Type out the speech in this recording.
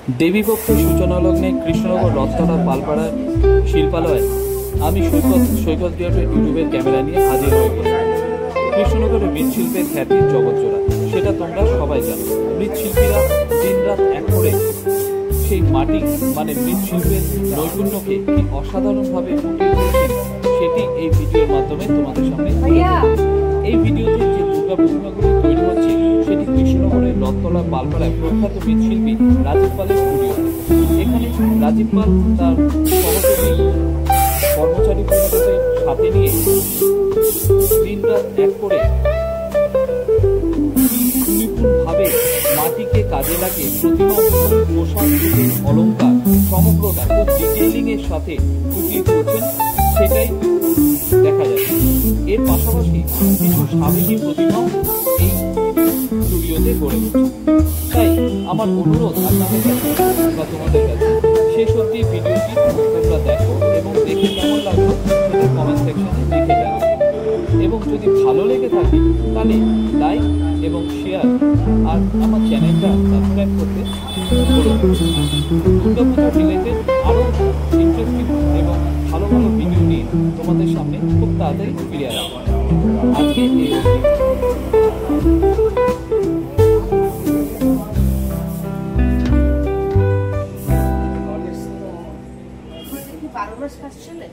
দেবীপক্ষ সূচনা লগ্নে কৃষ্ণনগর রথতলা পালপাড়ার শিল্পালয়ে আমি সৈকত ইউটিউবের ক্যামেরা নিয়ে হাজির হয়ে গেছি। কৃষ্ণনগরের মৃৎশিল্পের খ্যাতির জগৎজোড়া, সেটা তোমরা সবাই জানো। মৃৎশিল্পীরা দিনরাত এক করে সেই মাটি মানে মৃৎশিল্পের নৈপুণ্যকে কি অসাধারণভাবে ফুটিয়ে তুলেছেন, সেটি এই ভিডিওর মাধ্যমে তোমাদের সামনে এই ভিডিওতে যে দুর্গা প্রতিমাগুলি তৈরি হচ্ছে সেটি কৃষ্ণনগরের রথতলা পালপাড়ায় প্রখ্যাত মৃৎশিল্পী রাজীব পালের স্টুডিও। এখানে রাজীব পাল তার সহযোগী কর্মচারী বন্ধুদের সাথে নিয়ে দিনরাত এক করে সুনিপুণভাবে মাটিকে কাজে লাগিয়ে প্রতিমা পোশাক অলঙ্কার সমগ্রটা খুব ডিটেইলিং এর সাথে ফুটিয়ে তুলছেন, সেটাই দেখা যাচ্ছে। এর পাশাপাশি কিছু সাবেকি প্রতিমা এই স্টুডিওতে গড়ে উঠছে। তাই আমার অনুরোধ আপনাদের কাছে বা তোমাদের কাছে শেষ অবধি ভিডিওটি তোমরা দেখো এবং দেখে কেমন লাগলো সেটা কমেন্ট সেকশনে লিখে জানাও। এবং যদি ভালো লেগে থাকে তাহলে লাইক এবং শেয়ার আর আমার চ্যানেলটা সাবস্ক্রাইব করতে ভুলো না। দুর্গাপূজা রিলেটেড আরও ইন্টারেস্টিং এবং ভালো ভালো ভিডিও নিয়ে তোমাদের সামনে খুব তাড়াতাড়ি ফিরে আসবো। আজকে এই বারো মাস কাজ চলে।